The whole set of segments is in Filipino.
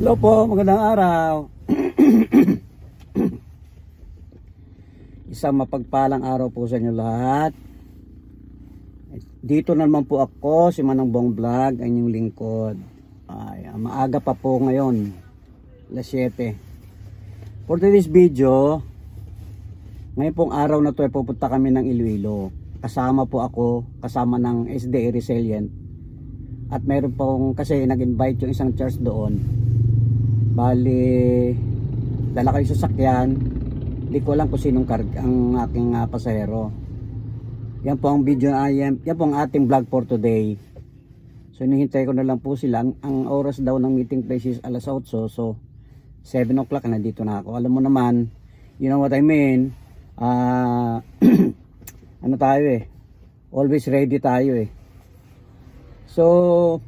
Hello po, magandang araw. Isang mapagpalang araw po sa inyo lahat. Dito naman po ako, si Manang Bong Vlog, ang inyong lingkod. Ay, maaga pa po ngayon, alas 7. For today's video, ngayon pong araw na to ay pupunta kami ng Iloilo. Kasama po ako, kasama ng SDA Resilient. At mayroon pong kasi nag-invite yung isang church doon. Bali, dala kayo sa sakyan. Hindi ko alam kung sinong ang aking pasahero. Yan po ang video, yan po ang ating vlog for today. So hinihintay ko na lang po sila. Ang oras daw ng meeting place is alas 8. So 7 o'clock na dito na ako. Alam mo naman, you know what I mean. Ano tayo eh. Always ready tayo eh. So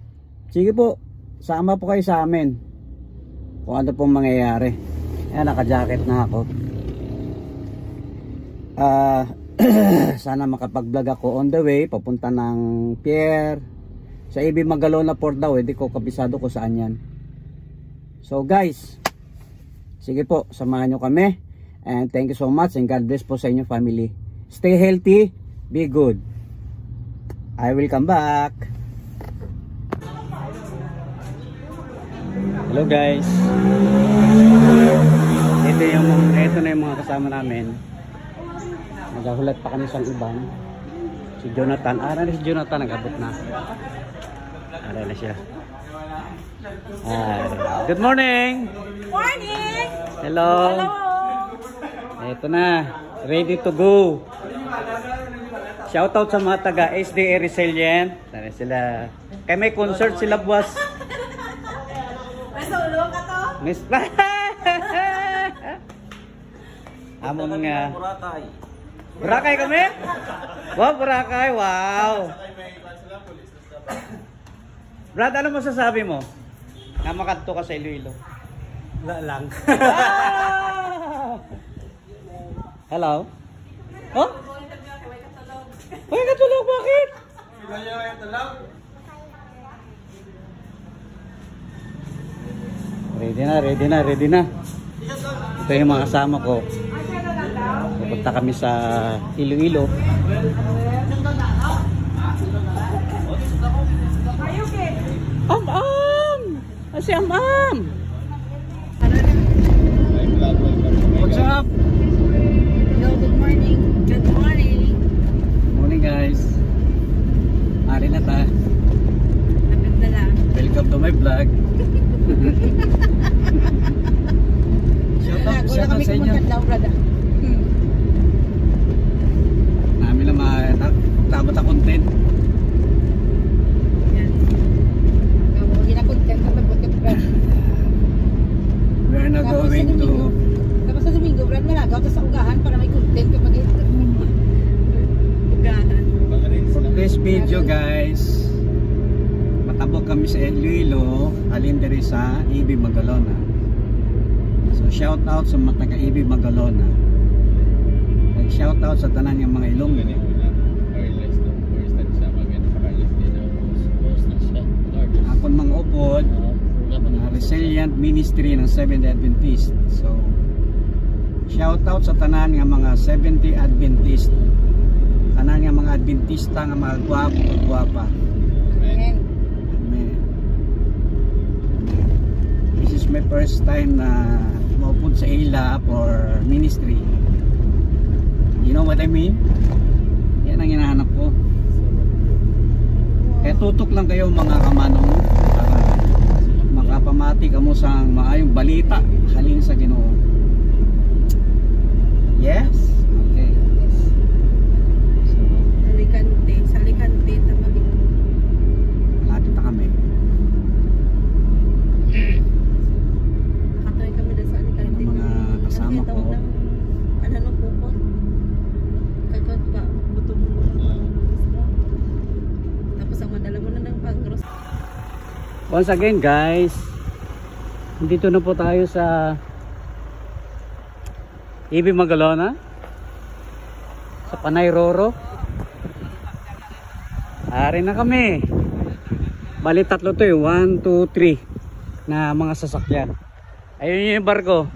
sige po, sama po kayo sa amin kung ano pong mangyayari. Ayan, naka-jacket na ako. Sana makapag-vlog ako on the way papunta ng Pier sa AB Magalona Port daw. Hindi ko kabisado ko saan yan. So guys, sige po, samahan nyo kami. And thank you so much and God bless po sa inyo family. Stay healthy, be good. I will come back. Hello guys. Ito na yung mga kasama namin. Naghahulat pa kami sa iban. Si Jonathan. Si Jonathan nag-abot na. Aray na siya. Good morning. Morning. Hello. Ito na. Ready to go. Shoutout sa mga taga SDA Resilient. Tara sila. Kaya may concert sila buwas. Masulong ka to? Miss Amon nga. Boracay kami? Wow, Boracay. Wow. Brad, ano masasabi mo? Na makanto ka sa Iloilo. Wala lang. Hello? Oh? Uy, katulog, bakit? Ready na. Ito yung mga kasama ko. Pupunta kami sa Iloilo. Si Am-am! What's up? Hello, good morning. Good morning. Good morning guys. Ari na ta. Lapit na lang. Welcome to my vlog. Shout out sa inyo. Namin lang matabot ang content. We are now going to Tapos sa Domingo, Brad, malagaw sa ugahan para may content kapag ugahan. For this video guys, matabok kami sa Iloilo, alindiri sa AB Magalona. So shout out sa mga taga AB Magalona. Shout out sa tanan ng mga Ilonggo. Akon mga upod, Resilient Ministry ng Seventh Adventist. So shout out sa tanan ng mga 70 Adventist. Tanan ng mga Adventista nga mga gwapa. Amen. Amen. This is my first time na maupod sa ila for ministry. You know what I mean? Yan ang hinahanap ko. Kaya tutok lang kayo mga kamanong para makapamati ka mo sa maayong balita halin sa Ginoo. Yes? Okay. So, Salikante tamabing. Malapit na kami. Nakatoy kami doon sa Alicante. Mga kasama ko. Ano po? Kakot pa. Buto mo. Tapos ang madala mo na ng pangros. Once again guys, dito na po tayo sa AB Magalona, sa Panay Roro. Ari na kami. Bali tatlo to eh. 1, 2, 3. na mga sasakyan. Ayun yung barko.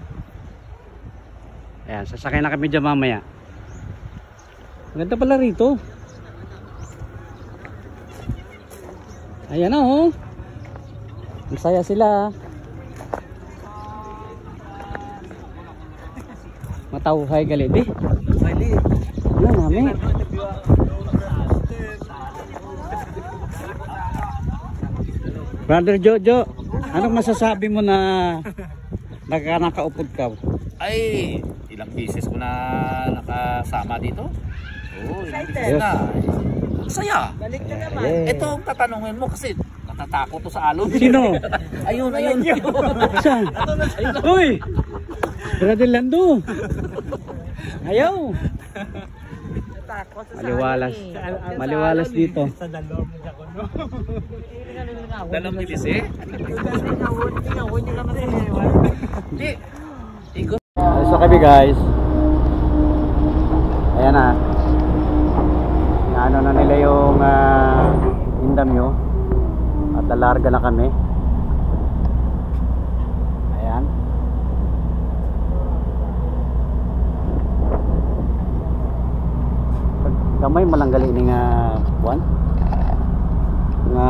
Ayan, sasakyan na kami dyan mamaya. Maganda pala rito. Ayan na oh. Masaya sila. Matauhay galit eh. Ano namin? Brother Jojo, anong masasabi mo na nakaupod ka? Ay, ilang beses ko na nakasama dito. Oo, ilang beses Yes. na. Saya. Balik na naman. Yes. Ito ang tatanungin mo kasi natatakot to sa alon. Sino? Ayun. Saan? Uy! Brother Lando! Ayaw! Takot sa Maliwalas. salon Maliwalas dito. Dalam bilis eh. Hindi. Ikot. So kami guys. Ayan na. Ano na nila yung Indamyo. At lalarga na kami. Ayan. Gamay malanggali ni nga buwan. Nga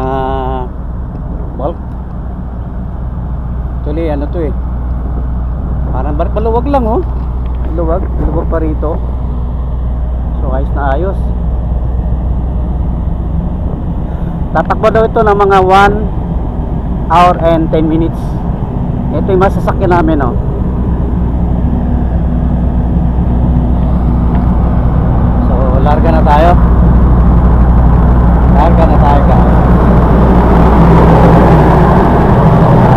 bulk. Actually ano to eh. Parang maluwag lang oh. Luwag pa rito. So ayos na ayos. Tatakbo daw ito ng mga 1 hour and 10 minutes. Ito yung masasakyan namin oh. So larga na tayo. Larga na tayo guys.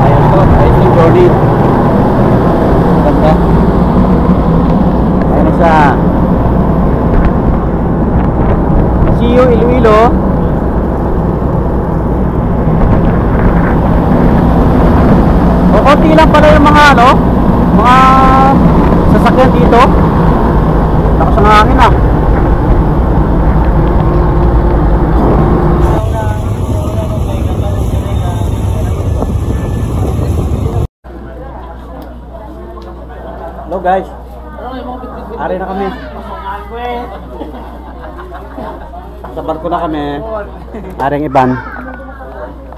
Ayos to, ayos yung journey. Ganda. Ayun na siya. See you Iloilo. O konti lang pala yung mga ano, mga sasakyan dito. Lakas ang hangin ah. Hello guys. Ari na kami. Sa barko na kami. Aring Iban.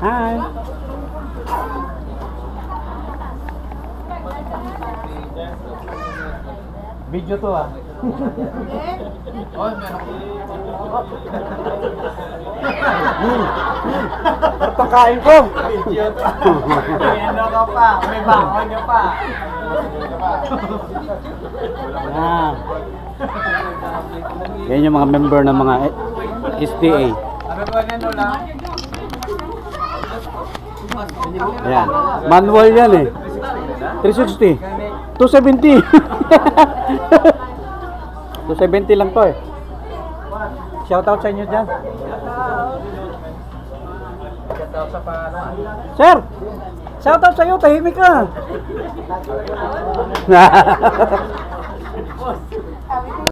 Hi. Video to ah. Pagkain ko. Video to. Ano ka pa? May bangon nyo pa. Yan yung mga member ng mga SDA. Ayan. Manual yan eh. 360. 270. 270 lang to eh. Shoutout sa inyo dyan. Sir! Shoutout sa iyo, tahimik ka.